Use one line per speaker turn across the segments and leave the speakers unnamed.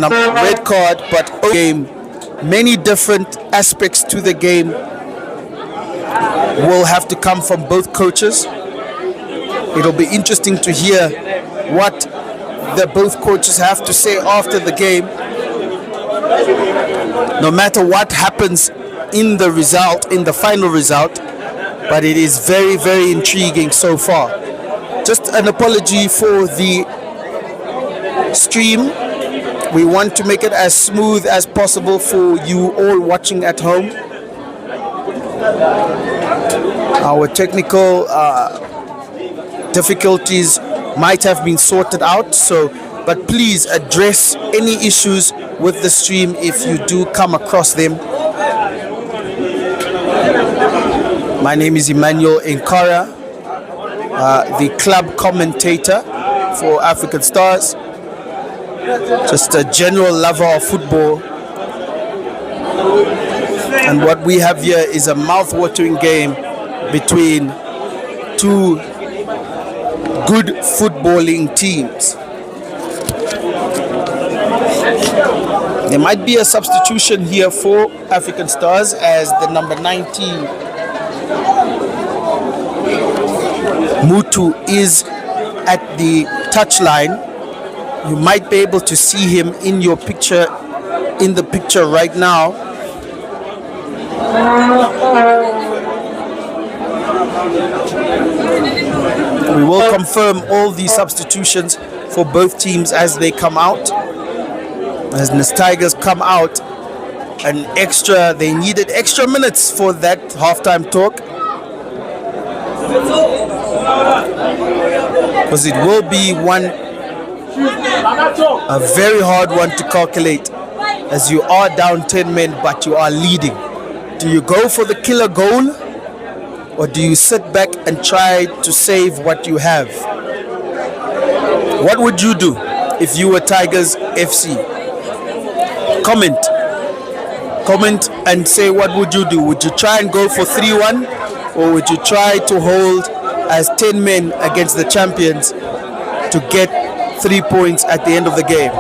the red card, but game, many different aspects to the game will have to come from both coaches. It'll be interesting to hear what the both coaches have to say after the game. No matter what happens in the result, in the final result, but it is very, very intriguing so far. Just an apology for the stream. We want to make it as smooth as possible for you all watching at home. Our technical difficulties might have been sorted out, but please address any issues with the stream if you do come across them. My name is Emmanuel Nkara, the club commentator for African Stars, just a general lover of football. And what we have here is a mouth-watering game between two good footballing teams. There might be a substitution here for African Stars as the number 19 Mutu is at the touchline. You might be able to see him in the picture right now. We will confirm all the substitutions for both teams as they come out. As the Tigers come out, they needed extra minutes for that halftime talk, because it will be a very hard one to calculate, as you are down 10 men but you are leading. Do you go for the killer goal, or do you sit back and try to save what you have? What would you do if you were Tigers FC? Comment and say, what would you do? Would you try and go for 3-1, or would you try to hold as 10 men against the champions to get 3 points at the end of the game?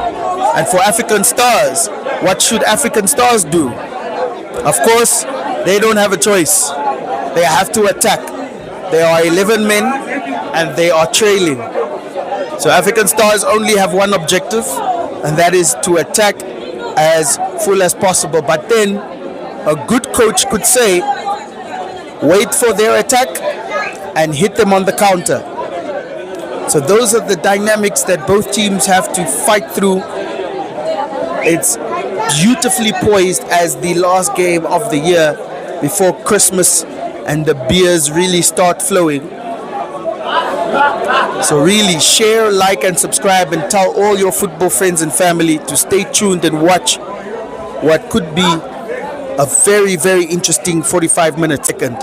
And for African Stars, what should African Stars do? Of course, they don't have a choice. They have to attack. They are 11 men and they are trailing. So African Stars only have one objective, and that is to attack as full as possible. But then a good coach could say, wait for their attack and hit them on the counter. So those are the dynamics that both teams have to fight through. It's beautifully poised as the last game of the year before Christmas and the beers really start flowing. So really share, like and subscribe, and tell all your football friends and family to stay tuned and watch what could be a very, very interesting 45-minute second.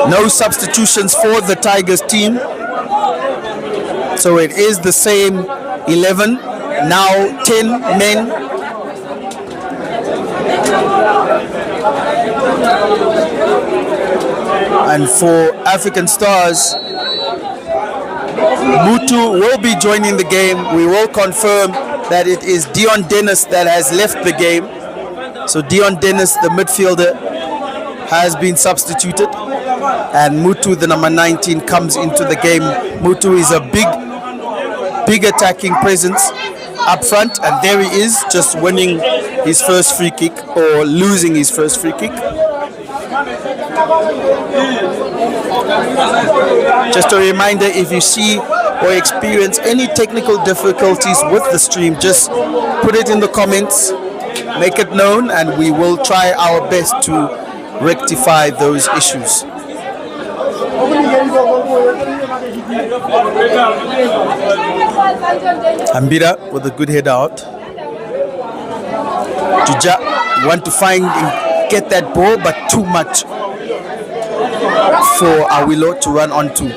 No substitutions for the Tigers team. So it is the same 11, now 10 men. And for African Stars, Mutu will be joining the game. We will confirm that it is Dion Dennis that has left the game. So Dion Dennis, the midfielder, has been substituted, and Mutu, the number 19, comes into the game. Mutu is a big attacking presence up front, and there he is, just winning his first free kick, or losing his first free kick. Just a reminder, if you see or experience any technical difficulties with the stream, just put it in the comments, make it known, and we will try our best to rectify those issues. Ambira with a good head out. Juja want to find and get that ball, but too much for Awilo to run onto.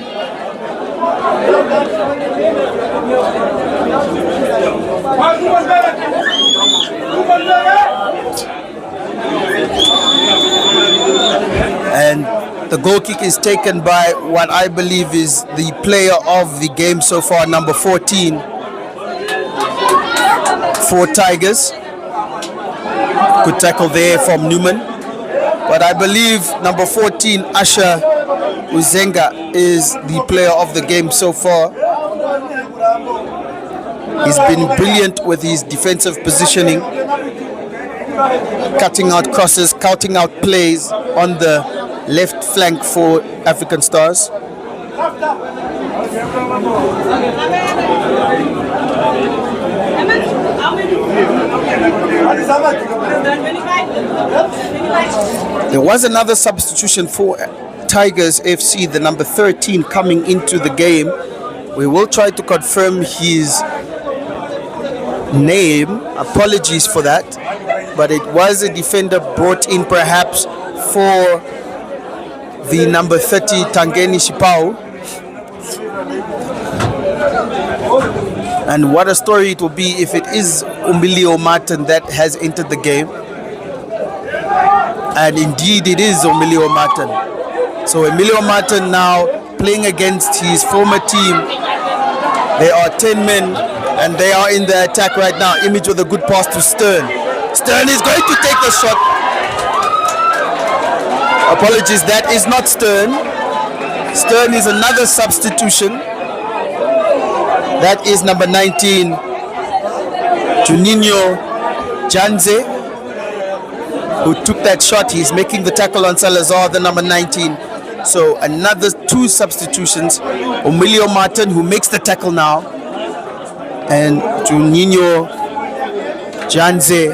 The goal kick is taken by what I believe is the player of the game so far, number 14 for Tigers. Good tackle there from Newman. But I believe number 14, Asha Uzenga, is the player of the game so far. He's been brilliant with his defensive positioning, cutting out crosses, counting out plays on the left flank for African Stars. There was another substitution for Tigers FC, the number 13 coming into the game. We will try to confirm his name. Apologies for that. But it was a defender brought in perhaps for the number 30 Tangeni Shipau. And what a story it will be if it is Umilio Martin that has entered the game. And indeed it is Umilio Martin. So Emilio Martin now playing against his former team. There are 10 men and they are in the attack right now. Image with a good pass to Stern. Stern is going to take the shot. Apologies, that is not Stern. Stern is another substitution. That is number 19, Juninho Janze, who took that shot. He's making the tackle on Salazar, the number 19. So another two substitutions. Emilio Martin, who makes the tackle now, and Juninho Janze,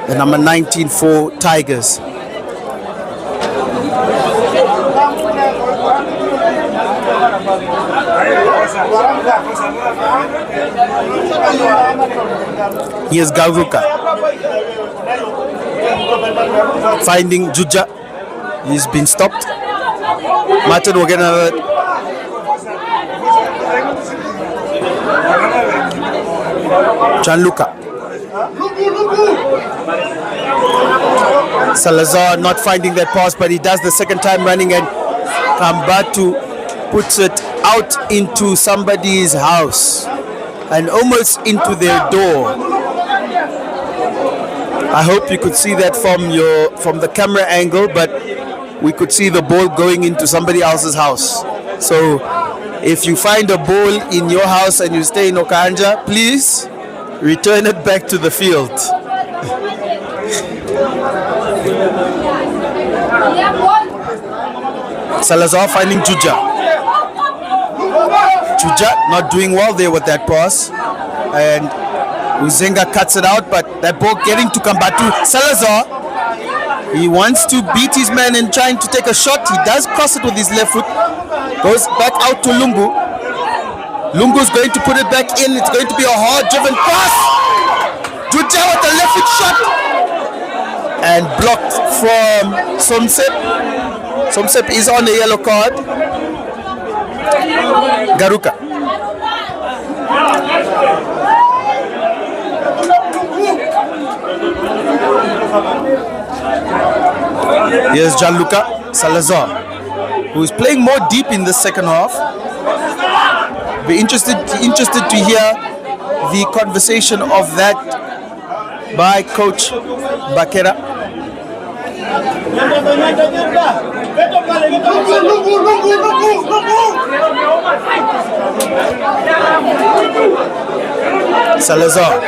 the number 19 for Tigers. Here's Garuka finding Juja. He's been stopped. Martin will get another. Gianluca. Salazar not finding that pass, but he does the second time running, and Kambatu puts it out into somebody's house and almost into their door. I hope you could see that from the camera angle, but we could see the ball going into somebody else's house. So if you find a ball in your house and you stay in Okanja, please return it back to the field. Salazar finding Juja. Juja not doing well there with that pass, and Uzenga cuts it out, but that ball getting to Kambatu. Salazar, he wants to beat his man and trying to take a shot. He does cross it with his left foot, goes back out to Lungu. Lungu's going to put it back in. It's going to be a hard driven pass. Juja with the left foot shot and blocked from Somsep. Somsep is on the yellow card. Garuka. Here's Gianluca Salazar, who is playing more deep in the second half. Be interested to hear the conversation of that by Coach Bakera. Salazar.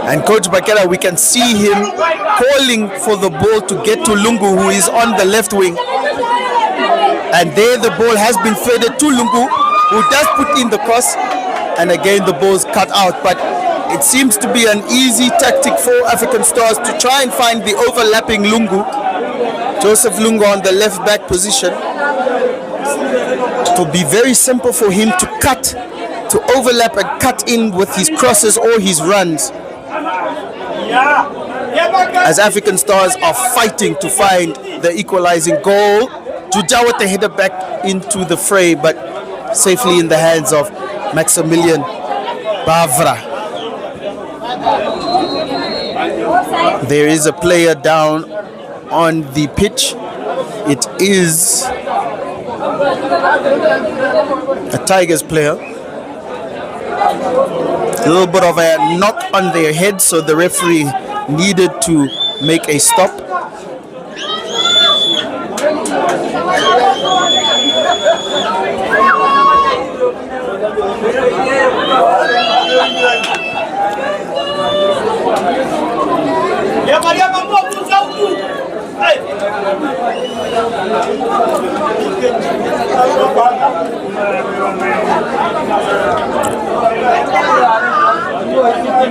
And Coach Bakera, we can see him calling for the ball to get to Lungu, who is on the left wing. And there the ball has been faded to Lungu, who does put in the cross. And again the ball's cut out. But it seems to be an easy tactic for African Stars to try and find the overlapping Lungu. Joseph Lungu on the left back position. It will be very simple for him to cut, to overlap and cut in with his crosses or his runs, as African Stars are fighting to find the equalizing goal. Juja with the header back into the fray, but safely in the hands of Maximilian Bavra. There is a player down on the pitch. It is a Tigers player. A little bit of a knock on their head, so the referee needed to make a stop.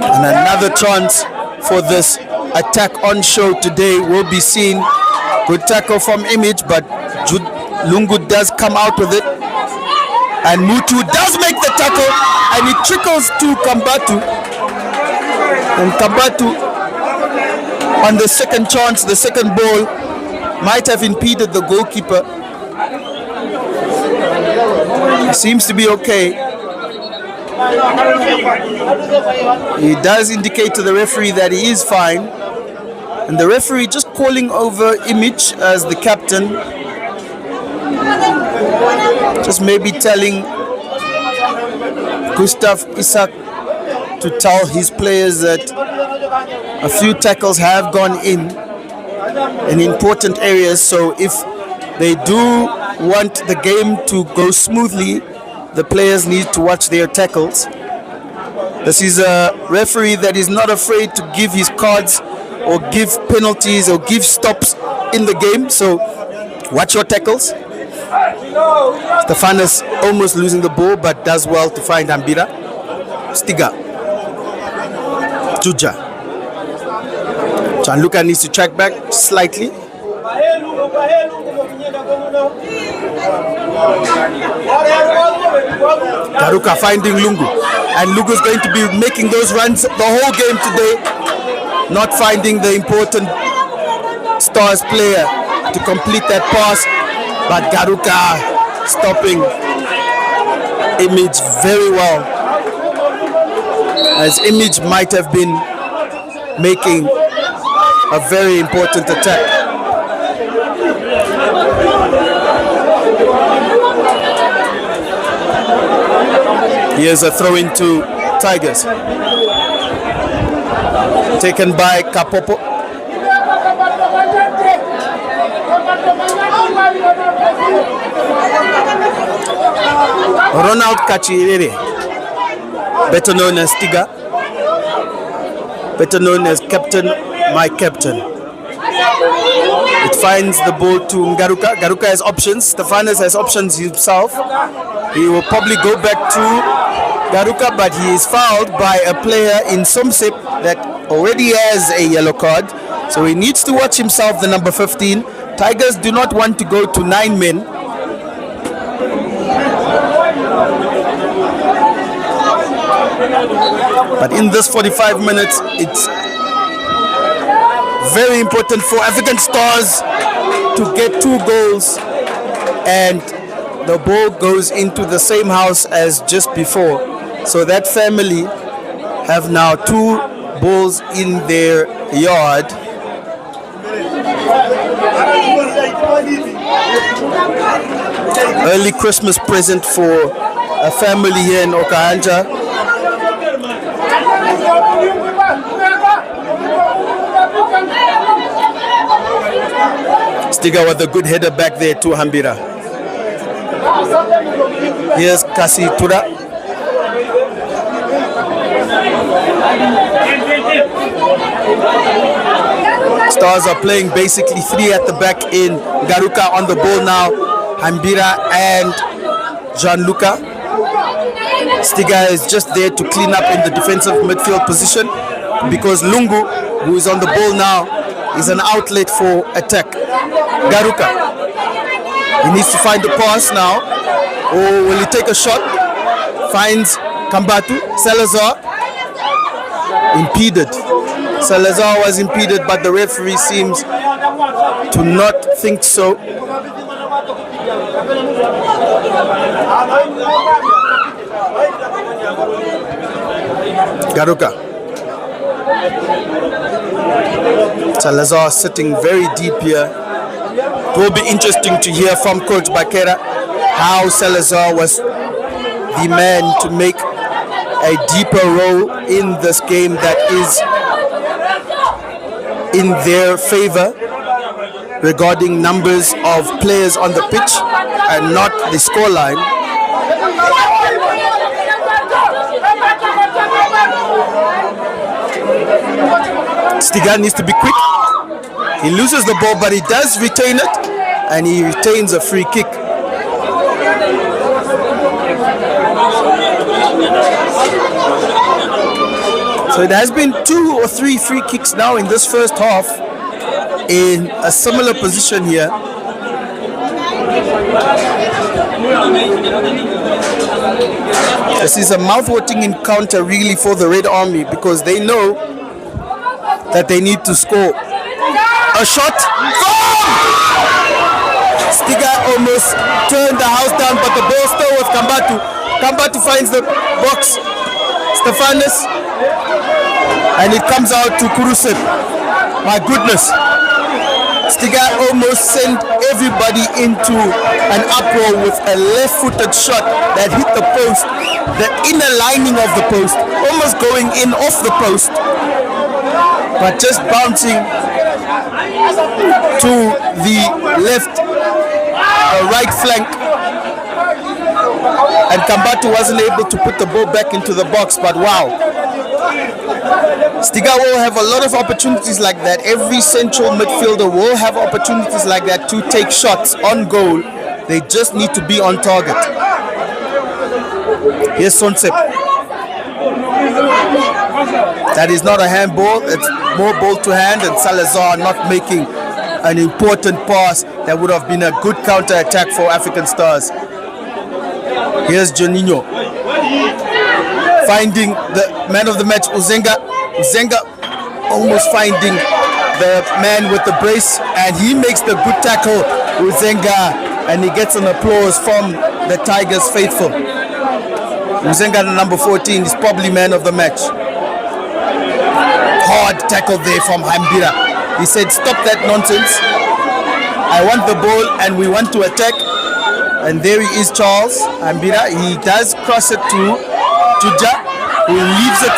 And another chance for this attack on show today will be seen. Good tackle from Image, but Lungu does come out with it. And Mutu does make the tackle, and it trickles to Kambatu. And Kambatu, on the second chance, the second ball, might have impeded the goalkeeper. He seems to be okay. He does indicate to the referee that he is fine. And the referee just calling over Image as the captain. Just maybe telling Gustav Isak to tell his players that a few tackles have gone in important areas. So if they do want the game to go smoothly, the players need to watch their tackles. This is a referee that is not afraid to give his cards or give penalties or give stops in the game. So watch your tackles. Stefanus almost losing the ball, but does well to find Ambira. Stiga. Juja. Gianluca needs to track back slightly. Garuka finding Lungu. And Lungu is going to be making those runs the whole game today. Not finding the important Stars player to complete that pass. But Garuka stopping Image very well. As Image might have been making a very important attack. Here's a throw into Tigers. Taken by Kapopo. Ronald Kachirere, better known as Stiga, better known as Captain, my captain. It finds the ball to Garuka. Garuka has options. Stefanus has options himself. He will probably go back to Garuka, but he is fouled by a player in Somsep that already has a yellow card. So he needs to watch himself, the number 15. Tigers do not want to go to 9 men. But in this 45 minutes, it's very important for African Stars to get 2 goals, and the ball goes into the same house as just before. So that family have now 2 balls in their yard. Early Christmas present for a family here in Okahanja. Stiga with a good header back there to Hambira. Here's Kasi Tura. Stars are playing basically 3 at the back in. Garuka on the ball now. Hambira and Gianluca. Stiga is just there to clean up in the defensive midfield position because Lungu, who is on the ball now, is an outlet for attack. Garuka. He needs to find the pass now. Or will he take a shot? Finds Kambatu. Salazar. Impeded. Salazar was impeded, but the referee seems to not think so. Garuka. Salazar sitting very deep here. It will be interesting to hear from Coach Bakera how Salazar was the man to make a deeper role in this game that is in their favor regarding numbers of players on the pitch and not the scoreline. Stiga needs to be quick. He loses the ball, but he does retain it, and he retains a free kick. So it has been 2 or 3 free kicks now in this first half in a similar position here. This is a mouth-watering encounter really for the Red Army because they know that they need to score. A shot. Stiga almost turned the house down, but the ball still with Kambatu. Kambatu finds the box. Stefanis. And it comes out to Kurusep. My goodness. Stiga almost sent everybody into an uproar with a left-footed shot that hit the post, the inner lining of the post, almost going in off the post, but just bouncing to the left, right flank. And Kambatu wasn't able to put the ball back into the box, but wow. Stiga will have a lot of opportunities like that. Every central midfielder will have opportunities like that to take shots on goal. They just need to be on target. Here's Sonsep. That is not a handball. It's more ball to hand, and Salazar not making an important pass that would have been a good counter-attack for African Stars. Here's Juninho finding the man of the match, Uzenga. Uzenga almost finding the man with the brace, and he makes the good tackle, Uzenga, and he gets an applause from the Tigers faithful. Uzenga, the number 14, is probably man of the match. Hard tackle there from Hambira. He said, stop that nonsense. I want the ball and we want to attack. And there he is, Charles Hambira. He does cross it to Juja, who leaves it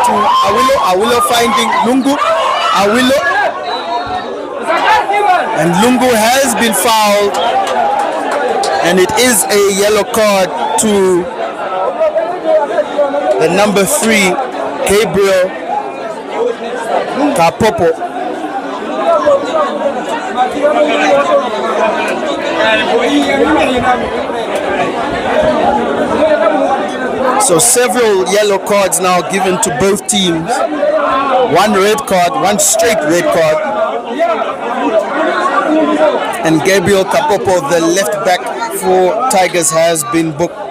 to Awilo. Awilo finding Lungu. Awilo. And Lungu has been fouled. And it is a yellow card to the number 3, Gabriel Kapopo. So several yellow cards now given to both teams. 1 red card, 1 straight red card. And Gabriel Kapopo, the left back for Tigers, has been booked.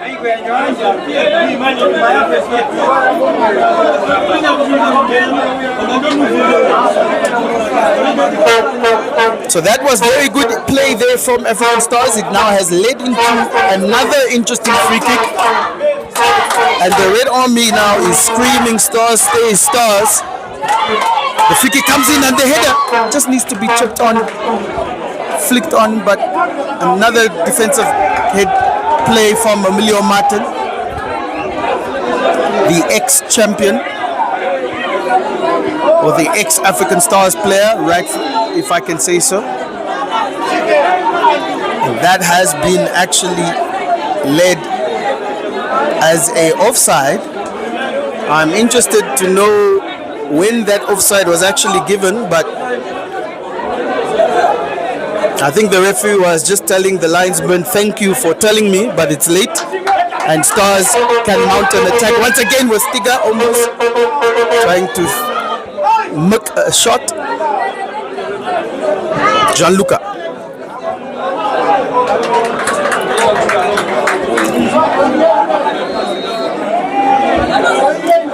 So that was very good play there from African Stars. It now has led into another interesting free kick. And the Red Army now is screaming, Stars, stay, Stars. The free kick comes in and the header just needs to be chipped on, flicked on, but another defensive head play from Emilio Martin, the ex-champion, or the ex-African Stars player, right, if I can say so. And that has been actually led as a offside. I'm interested to know when that offside was actually given, but I think the referee was just telling the linesman, thank you for telling me, but it's late. And Stars can mount an attack once again with Stiga almost trying to make a shot. Gianluca.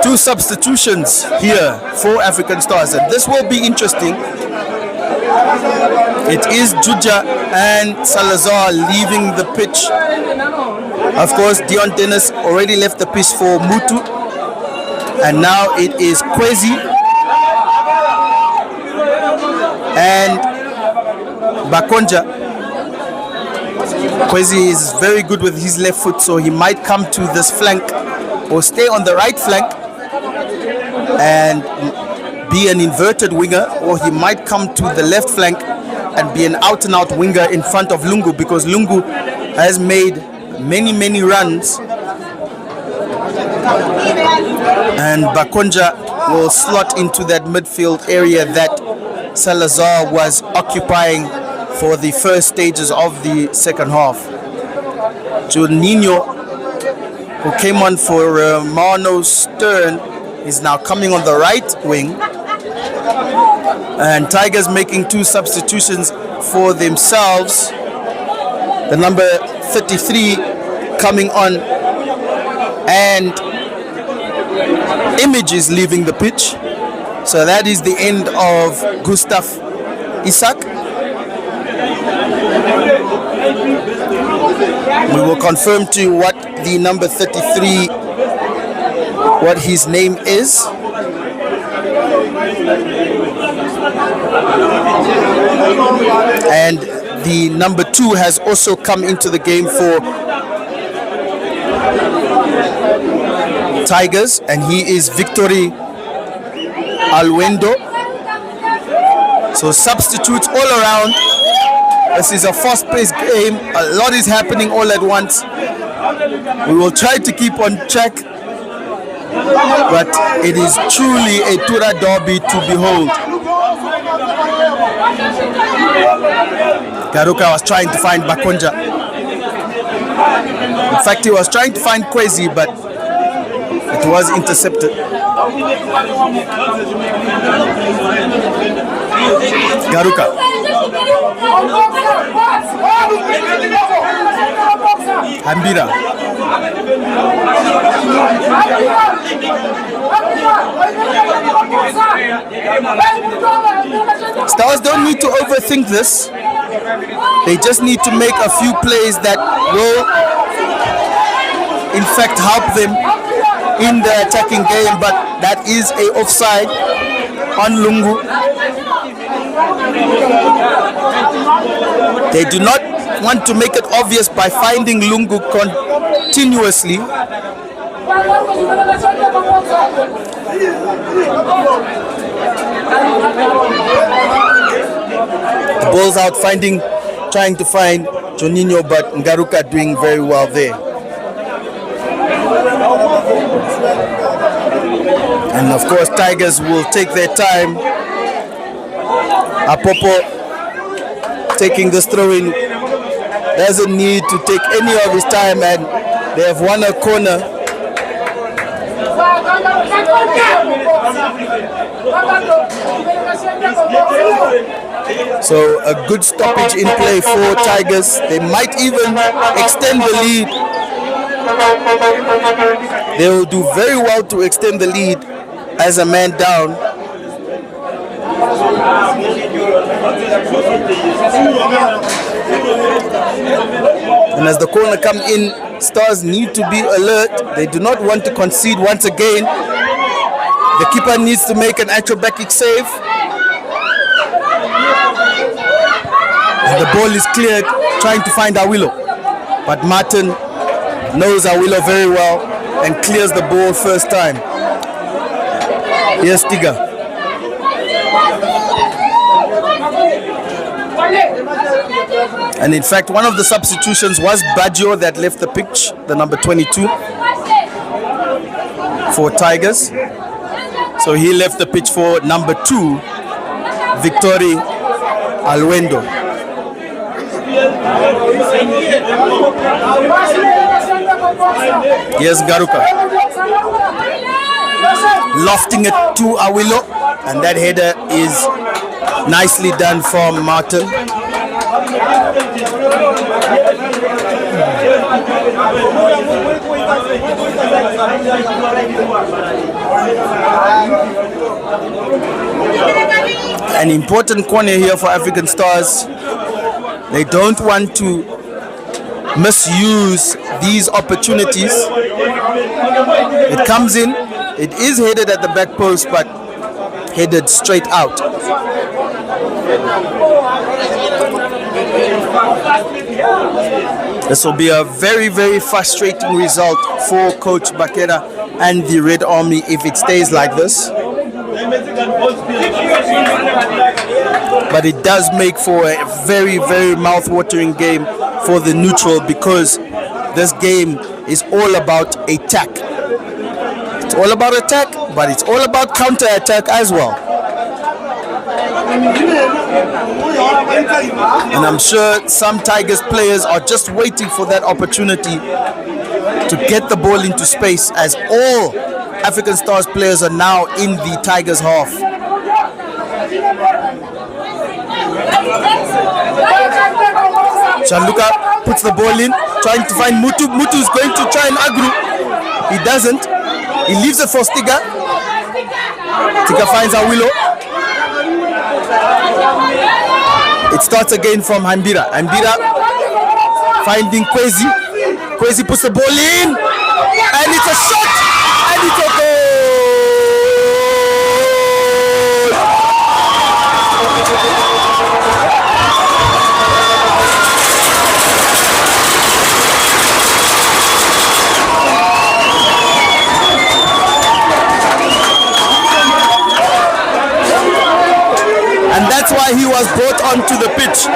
Two substitutions here for African Stars, and this will be interesting. It is Juja and Salazar leaving the pitch. Of course, Dion Dennis already left the pitch for Mutu, and now it is Kwesi And Bakonja, Kwesi is very good with his left foot, so he might come to this flank or stay on the right flank and be an inverted winger, or he might come to the left flank and be an out-and-out winger in front of Lungu, because Lungu has made many runs, and Bakonja will slot into that midfield area that Salazar was occupying for the first stages of the second half. Juninho, who came on for Mano Stern, is now coming on the right wing, and Tigers making 2 substitutions for themselves. The number 33 coming on, and Image is leaving the pitch, so that is the end of Gustav Isak. We will confirm to you what the number 33, what his name is. And the number 2 has also come into the game for Tigers, and he is Victory Alwendo. So substitutes all around. This is a fast-paced game. A lot is happening all at once. We will try to keep on track, but it is truly a Tura derby to behold. Garuka was trying to find Bakonja. In fact, he was trying to find Kwesi, but it was intercepted. Garuka. Hambira. Stars don't need to overthink this. They just need to make a few plays that will, in fact, help them in the attacking game, but that is a offside on Lungu. They do not want to make it obvious by finding Lungu continuously. The ball's out, trying to find Juninho, but Ngaruka doing very well there. And of course, Tigers will take their time. Apopo taking this throw-in, doesn't need to take any of his time, and they have won a corner. So a good stoppage in play for Tigers. They might even extend the lead. They will do very well to extend the lead as a man down. And as the corner come in, Stars need to be alert. They do not want to concede once again. The keeper needs to make an acrobatic save. And the ball is cleared, trying to find Awilo. But Martin knows Awilo very well and clears the ball first time. Here's Tiga. And in fact, one of the substitutions was Baggio that left the pitch, the number 22 for Tigers. So he left the pitch for number 2, Victory Alwendo. Here's Garuka. Lofting it to Awilo, and that header is nicely done from Martin. An important corner here for African Stars. They don't want to misuse these opportunities. It comes in, it is headed at the back post, but headed straight out. This will be a very, very frustrating result for Coach Bakera and the Red Army if it stays like this. But it does make for a very, very mouth-watering game for the neutral, because this game is all about attack. It's all about attack, but it's all about counter-attack as well. And I'm sure some Tigers players are just waiting for that opportunity to get the ball into space, as all African Stars players are now in the Tigers half. Gianluca puts the ball in, trying to find Mutu. Mutu is going to try and agro. He doesn't. He leaves it for Stiga. Stiga finds Awilo. It starts again from Hambira. Hambira finding Kwesi. Kwesi puts the ball in, and it's a shot, and it's a goal. And that's why he was brought onto the pitch.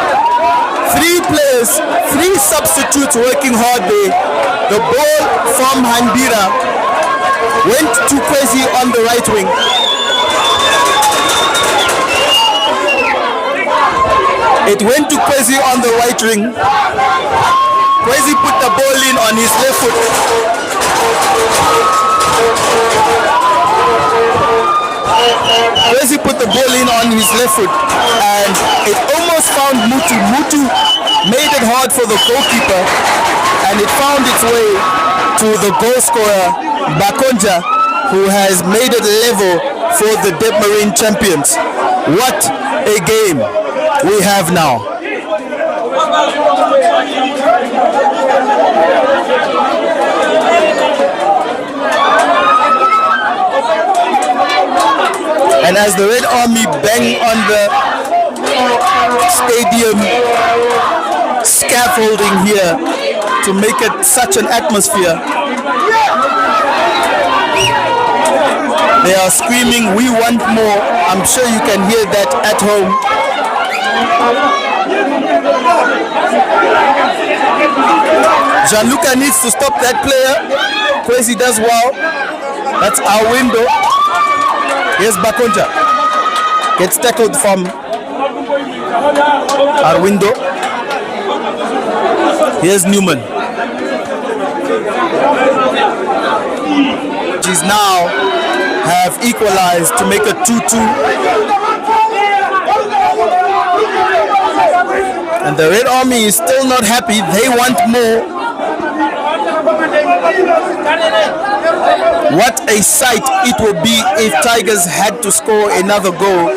3 players, 3 substitutes working hard there. The ball from Hambira went to Kwesi on the right wing. It went to Kwesi on the right wing. Kwesi put the ball in on his left foot. Kwesi put the ball in on his left foot, and it almost found Mutu. Mutu made it hard for the goalkeeper, and it found its way to the goal scorer, Bakonja, who has made it level for the Deb Marine champions. What a game we have now. And as the Red Army bang on the stadium scaffolding here to make it such an atmosphere, they are screaming, "We want more." I'm sure you can hear that at home. Gianluca needs to stop that player. Kwesi does well. That's our window. Here's Bakonja. Gets tackled from our window. Here's Newman. She's now have equalized to make it 2-2. And the Red Army is still not happy. They want more. What a sight it would be if Tigers had to score another goal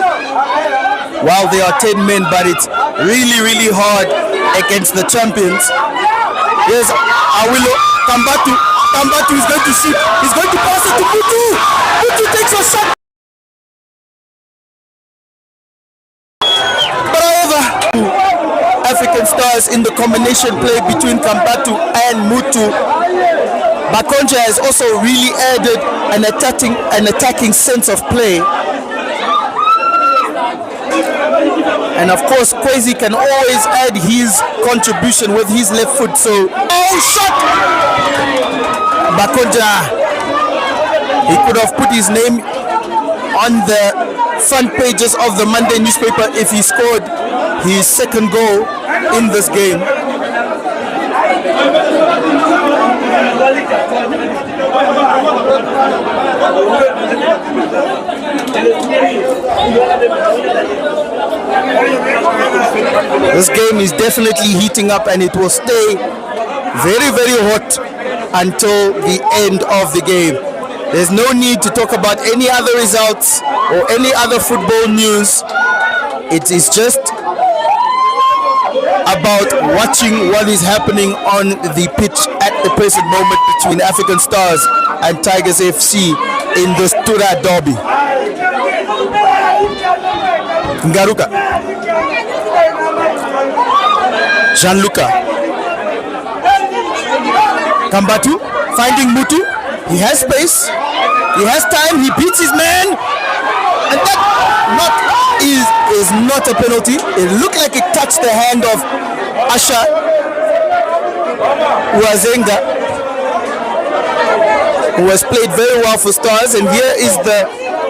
while they are 10 men, but it's really, really hard against the champions. Here's Awilo. Kambatu. Kambatu is going to shoot. He's going to pass it to Mutu. Mutu takes a shot. But however, African Stars in the combination play between Kambatu and Mutu, Bakonja has also really added an attacking sense of play. And of course, Kwesi can always add his contribution with his left foot. So, oh, shot! Bakonja, he could have put his name on the front pages of the Monday newspaper if he scored his second goal in this game. This game is definitely heating up, and it will stay very, very hot until the end of the game. There's no need to talk about any other results or any other football news. It is just about watching what is happening on the pitch at the present moment between African Stars and Tigers FC in the Stura Derby. Ngaruka. Gianluca. Kambatu finding Mutu. He has space. He has time. He beats his man. And that is not a penalty. It looked like it touched the hand of Asha Uazenga, who has played very well for Stars. And here is the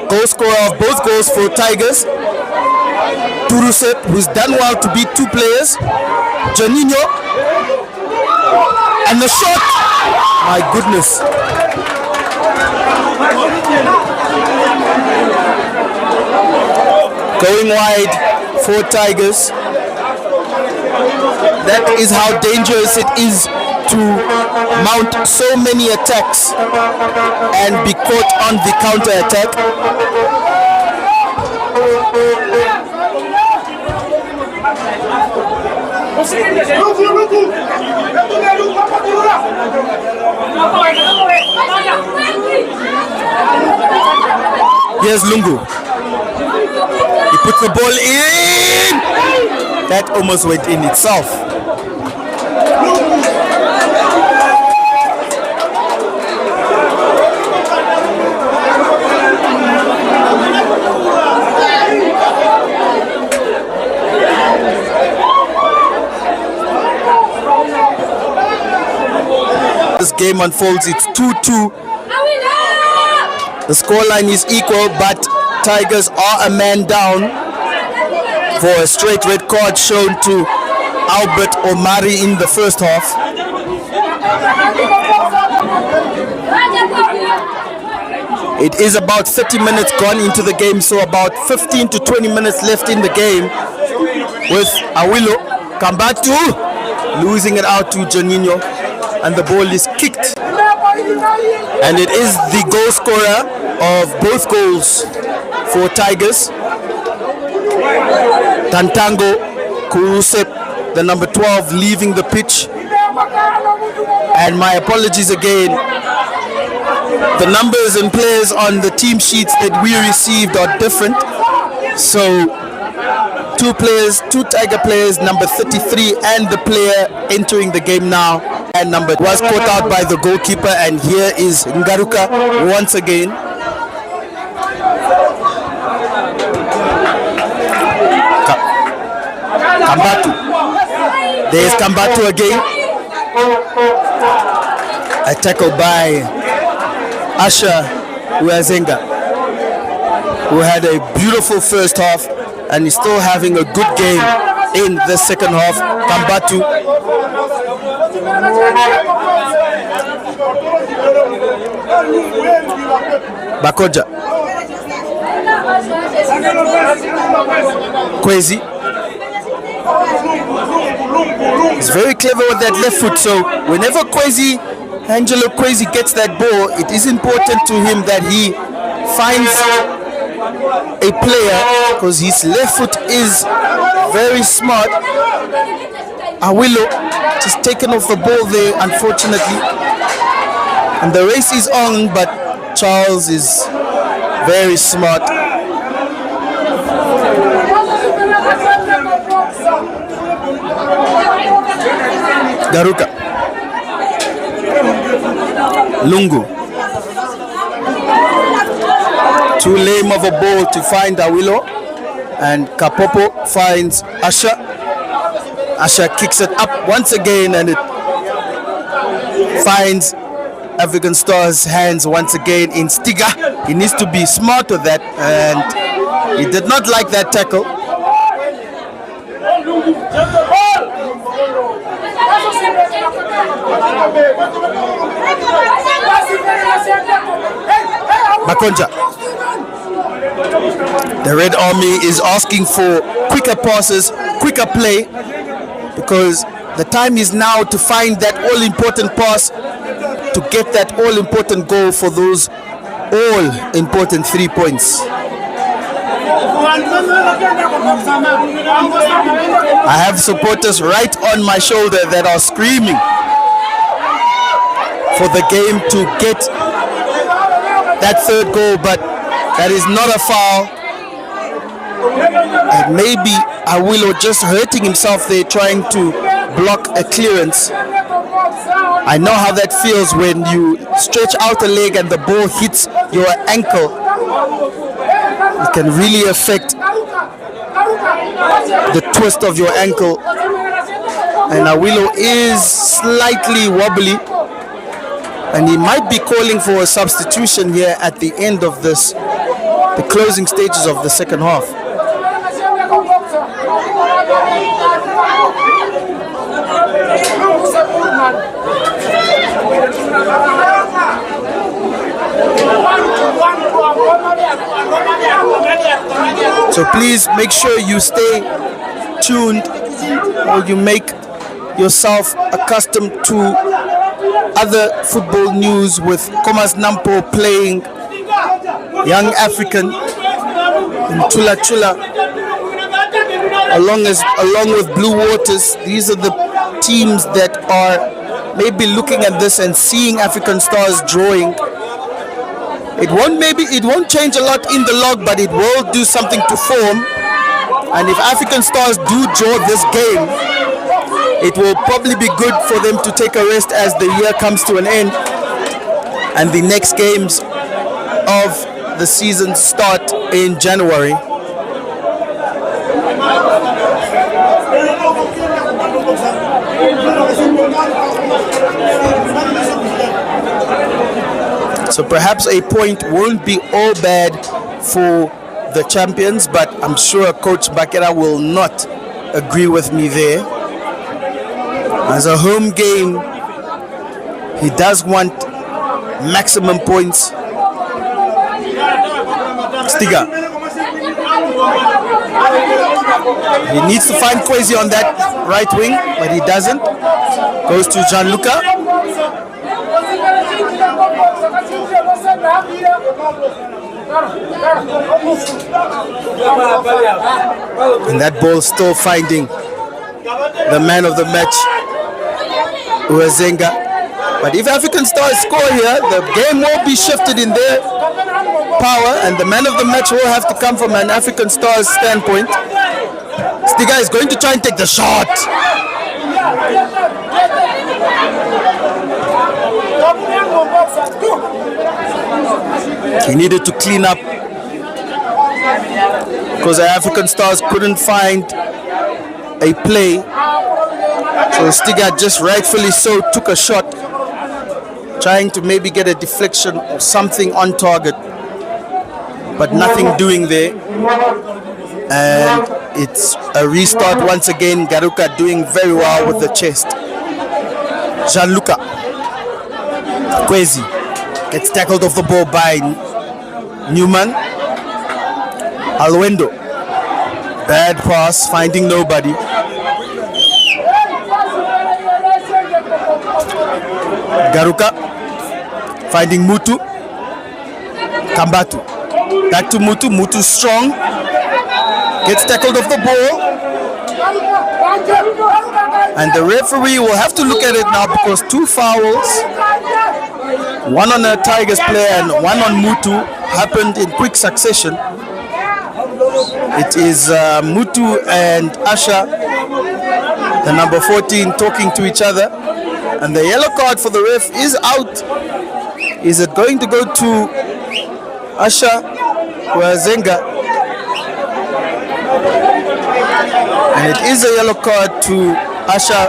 goal scorer of both goals for Tigers, Turusep, who's done well to beat two players, Janinho, and the shot, my goodness. Going wide for Tigers. That is how dangerous it is to mount so many attacks and be caught on the counter attack. Here's Lungu. He puts the ball in. That almost went in itself. This game unfolds, it's 2-2. The scoreline is equal, but Tigers are a man down for a straight red card shown to Albert Omari in the first half. It is about 30 minutes gone into the game, so about 15 to 20 minutes left in the game, with Awilo Kambatu losing it out to Janinho, and the ball is kicked. And it is the goal scorer of both goals for Tigers, Tantango Kurusep, the number 12, leaving the pitch. And my apologies again, the numbers and players on the team sheets that we received are different. So two Tiger players, number 33 and the player entering the game now, and number was caught out by the goalkeeper. And here is Ngaruka once again. Kambatu. There's Kambatu again. A tackle by Asha Uazenga, who had a beautiful first half and is still having a good game in the second half. Kambatu. Bakoja. Kwezi. He's very clever with that left foot, so whenever Angelo Kwezi gets that ball, it is important to him that he finds a player, because his left foot is very smart. Awilo just taken off the ball there, unfortunately. And the race is on, but Charles is very smart. Garuka. Lungu. Too lame of a ball to find Awilo. And Kapopo finds Asha. Asha kicks it up once again, and it finds African Star's hands once again in Stiga. He needs to be smart with that, and he did not like that tackle. Makonja. The Red Army is asking for quicker passes, quicker play, because the time is now to find that all-important pass to get that all-important goal for those all-important 3 points. I have supporters right on my shoulder that are screaming for the game to get that third goal, but that is not a foul. And maybe Awilo just hurting himself there trying to block a clearance. I know how that feels when you stretch out a leg and the ball hits your ankle. It can really affect the twist of your ankle. And Awilo is slightly wobbly, and he might be calling for a substitution here at the end of this, the closing stages of the second half. So please make sure you stay tuned, or you make yourself accustomed to other football news with Komas Nampo playing Young African in Chula Chula along with Blue Waters. These are the teams that are maybe looking at this and seeing African Stars drawing. It won't change a lot in the log, but it will do something to form. And if African Stars do draw this game, it will probably be good for them to take a rest as the year comes to an end and the next games of the season start in January. So perhaps a point won't be all bad for the champions, but I'm sure Coach Bakera will not agree with me there. As a home game, he does want maximum points. Stiga. He needs to find Kwesi on that right wing, but he doesn't. Goes to Gianluca. And that ball still finding the man of the match, Uazenga. But if African Stars score here, the game will be shifted in their power, and the man of the match will have to come from an African Stars standpoint. Stiga is going to try and take the shot. He needed to clean up because the African Stars couldn't find a play. So Stiga just rightfully so took a shot, trying to maybe get a deflection or something on target, but nothing doing there. And it's a restart once again. Garuka doing very well with the chest. Gianluca. Kwesi gets tackled off the ball by Newman. Alwendo. Bad pass, finding nobody. Garuka finding Mutu. Kambatu. Back to Mutu. Mutu strong. Gets tackled off the ball. And the referee will have to look at it now because two fouls, one on a Tigers player and one on Mutu, happened in quick succession. It is Mutu and Asha, the number 14, talking to each other. And the yellow card for the ref is out. Is it going to go to Asha Uazenga? And it is a yellow card to Asha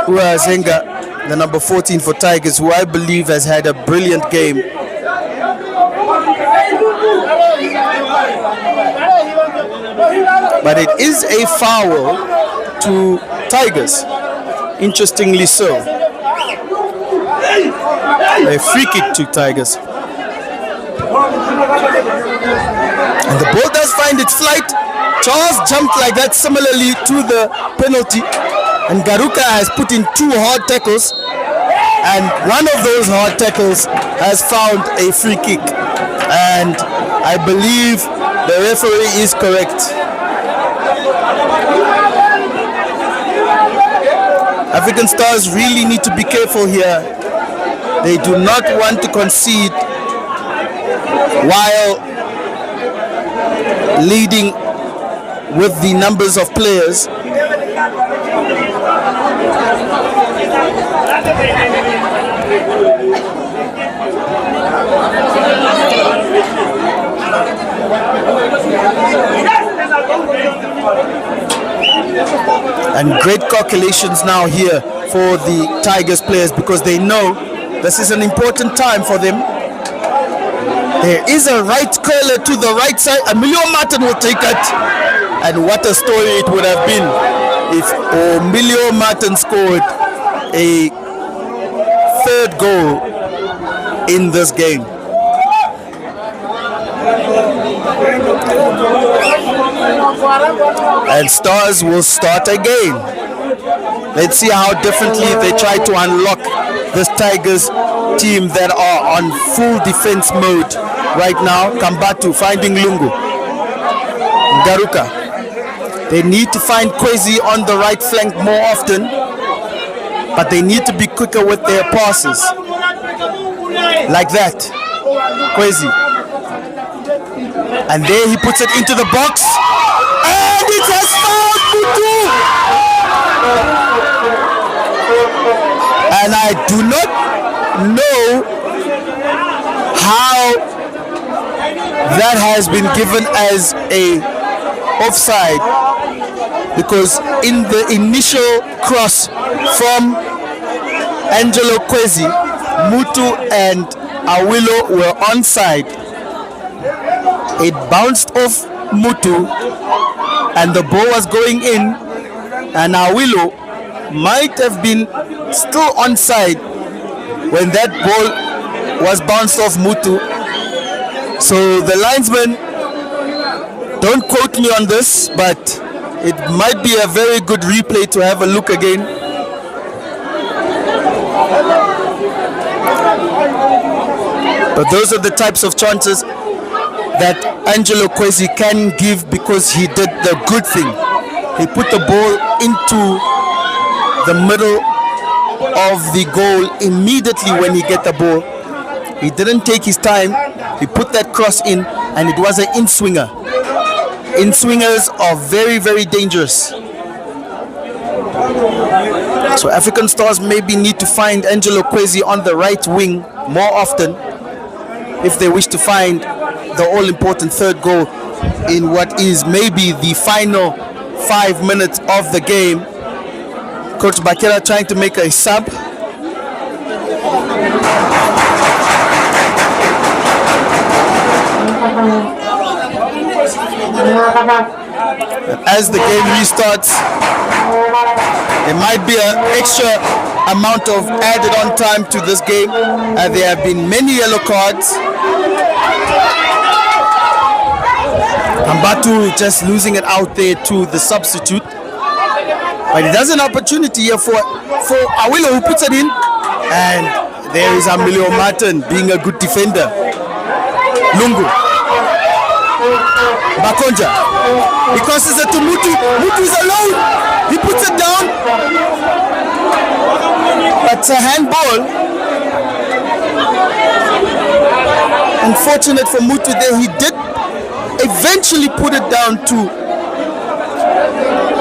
Uazenga, the number 14 for Tigers, who I believe has had a brilliant game. But it is a foul to Tigers, interestingly so. A free kick to Tigers. And the ball does find its flight. Charles jumped like that similarly to the penalty. And Garuka has put in two hard tackles. And one of those hard tackles has found a free kick. And I believe the referee is correct. African Stars really need to be careful here. They do not want to concede while leading with the numbers of players. And great calculations now here for the Tigers players, because they know this is an important time for them. There is a right curler to the right side. Emilio Martin will take it. And what a story it would have been if Emilio Martin scored a third goal in this game. And Stars will start again. Let's see how differently they try to unlock this Tigers team that are on full defense mode right now. Kambatu finding Lungu. Garuka. They need to find Kwesi on the right flank more often, but they need to be quicker with their passes. Like that. Kwesi. And there he puts it into the box. And it has found Mutu. And I do not know how that has been given as a offside, because in the initial cross from Angelo Kwesi, Mutu and Awilo were onside. It bounced off Mutu and the ball was going in, and Awilo might have been still onside when that ball was bounced off Mutu. So the linesman, don't quote me on this, but it might be a very good replay to have a look again. But those are the types of chances that Angelo Kwesi can give, because he did the good thing. He put the ball into the middle of the goal immediately when he get the ball. He didn't take his time. He put that cross in, and it was an in-swinger. In-swingers are very, very dangerous. So African Stars maybe need to find Angelo Kwesi on the right wing more often if they wish to find the all-important third goal in what is maybe the final 5 minutes of the game. Coach Bakera trying to make a sub. As the game restarts, there might be an extra amount of added on time to this game. There have been many yellow cards. Kambatu just losing it out there to the substitute. But he does an opportunity here for Awilo, who puts it in. And there is Emilio Martin being a good defender. Lungu. Bakonja. He crosses it to Mutu. Mutu is alone. He puts it down. But it's a handball. Unfortunate for Mutu there. He did eventually put it down to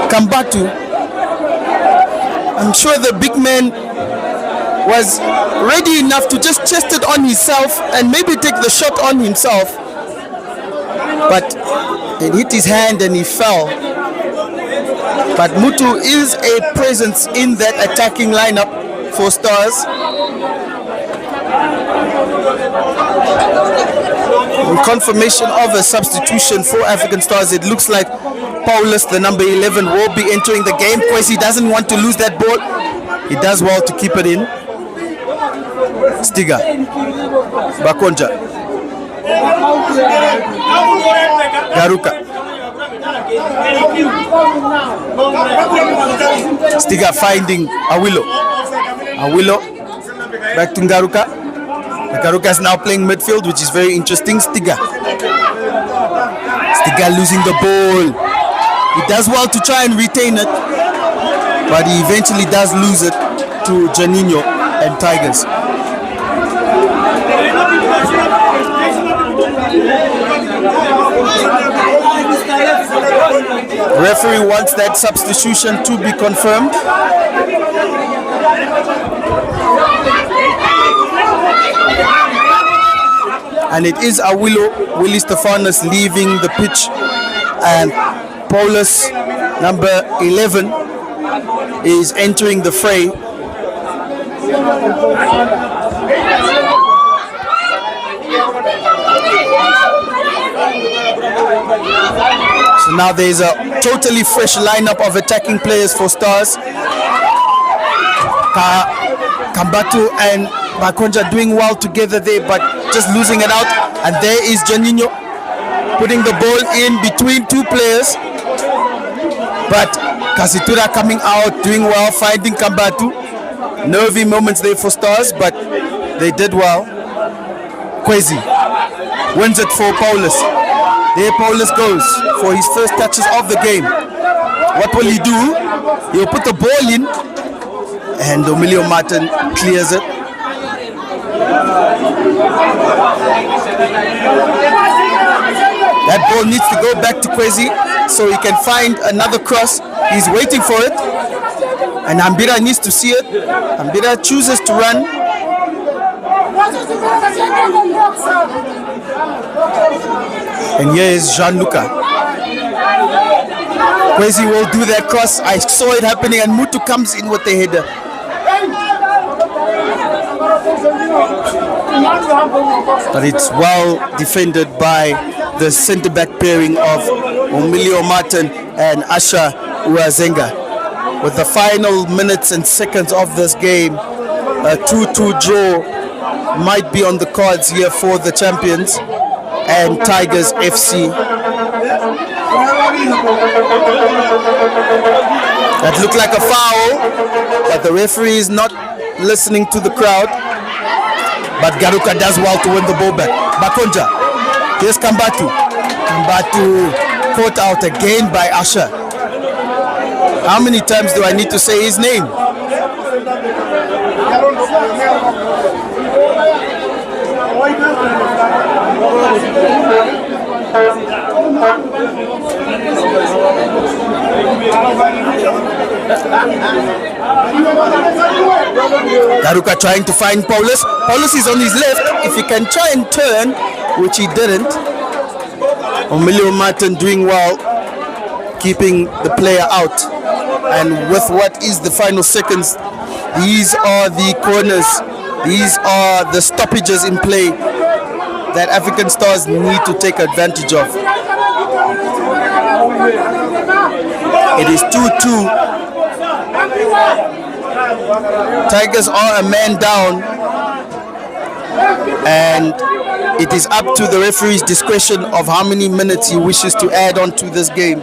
Kambatu. I'm sure the big man was ready enough to just chest it on himself and maybe take the shot on himself. But it hit his hand and he fell. But Mutu is a presence in that attacking lineup for Stars. In confirmation of a substitution for African Stars, it looks like Paulus, the number 11, will be entering the game. Kwesi doesn't want to lose that ball. He does well to keep it in. Stiga. Bakonja. Garuka. Stiga finding Awilo. Awilo back to Garuka. Garuka is now playing midfield, which is very interesting. Stiga losing the ball. He does well to try and retain it, but he eventually does lose it to Janino and Tigers. referee wants that substitution to be confirmed. And it is Awilo Willie Stefanus leaving the pitch, and Paulus, number 11, is entering the fray. So now there's a totally fresh lineup of attacking players for Stars. Kambatu and Bakonja doing well together there, but just losing it out. And there is Janino putting the ball in between two players. But Kasitura coming out, doing well, finding Kambatu. Nervy moments there for Stars, but they did well. Kwesi wins it for Paulus. There Paulus goes for his first touches of the game. What will he do? He'll put the ball in, and Emilio Martin clears it. That ball needs to go back to Kwesi so he can find another cross. He's waiting for it, and Ambira needs to see it. Ambira chooses to run. And here is Jean-Luca. Kwesi will do that cross. I saw it happening, and Mutu comes in with the header. But it's well defended by the centre-back pairing of Emilio Martin and Asha Uazenga. With the final minutes and seconds of this game, a 2-2 draw might be on the cards here for the champions and Tigers FC. That looked like a foul, but the referee is not listening to the crowd. But Garuka does well to win the ball back. Bakonja. Here's Kambatu. Kambatu caught out again by Asha. How many times do I need to say his name? Garuka trying to find Paulus. Paulus is on his left. If he can try and turn, which he didn't. Emilio Martin doing well, keeping the player out. And with what is the final seconds, these are the corners. These are the stoppages in play that African Stars need to take advantage of. It is 2-2. Tigers are a man down, and it is up to the referee's discretion of how many minutes he wishes to add on to this game.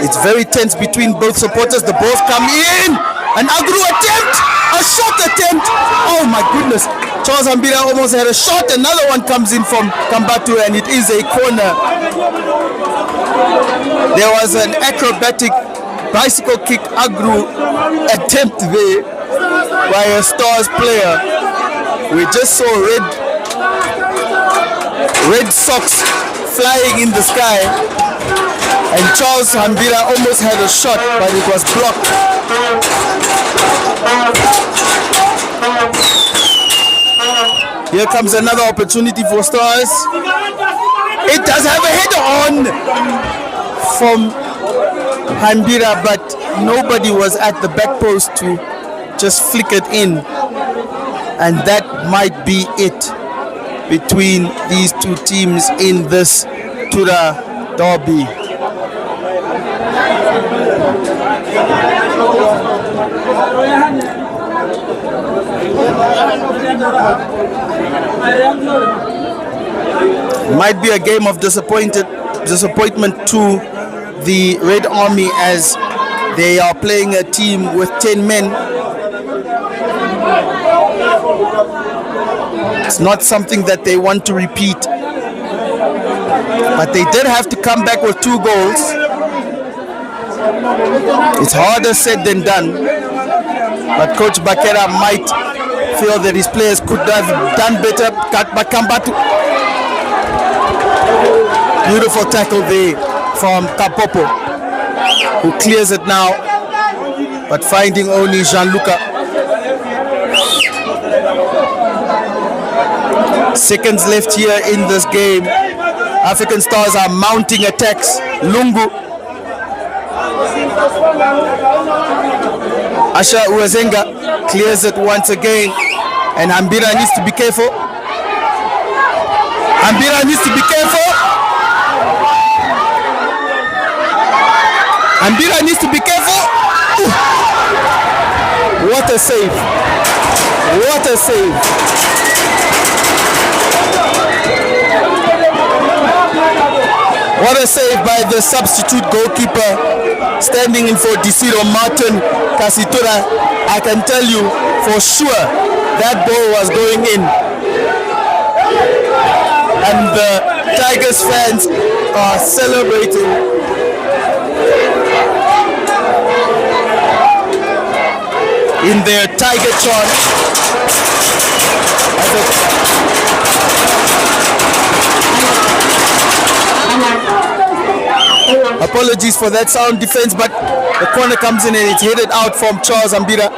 It's very tense between both supporters. The balls come in. An Agru attempt, a shot attempt. Oh my goodness. Charles Ambira almost had a shot. Another one comes in from Kambatu, and it is a corner. There was an acrobatic bicycle kick Agru attempt there by a Stars player. We just saw red socks flying in the sky, and Charles Ambira almost had a shot, but it was blocked. Here comes another opportunity for Stars. It does have a header on from Ambira, but nobody was at the back post to just flick it in. And that might be it between these two teams in this Tura derby. Might be a game of disappointment to the Red Army, as they are playing a team with 10 men. It's not something that they want to repeat, but they did have to come back with 2 goals. It's harder said than done, but Coach Bakera might feel that his players could have done better. Kambatu Beautiful tackle there from Kapopo, who clears it now, but finding only Gianluca. Seconds left here in this game. African Stars are mounting attacks. Lungu. Asha Uazenga clears it once again, and Ambira needs to be careful. Ambira needs to be careful. Ambira needs to be careful. Ooh. What a save. What a save. What a save by the substitute goalkeeper standing in for Disiro Martin Kasitura. I can tell you for sure that ball was going in. And the Tigers fans are celebrating. In their Tiger chant. Apologies for that sound defense, but the corner comes in and it's headed out from Charles Ambira.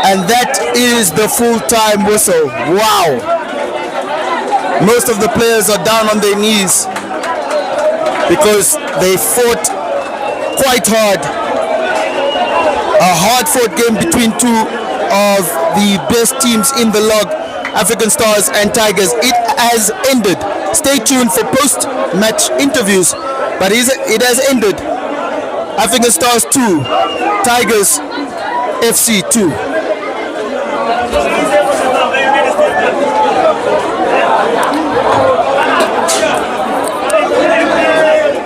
And that is the full-time whistle. Wow. Most of the players are down on their knees because they fought quite hard. A hard-fought game between two of the best teams in the log, African Stars and Tigers. It has ended. Stay tuned for post-match interviews, but it has ended. African Stars 2, Tigers FC 2.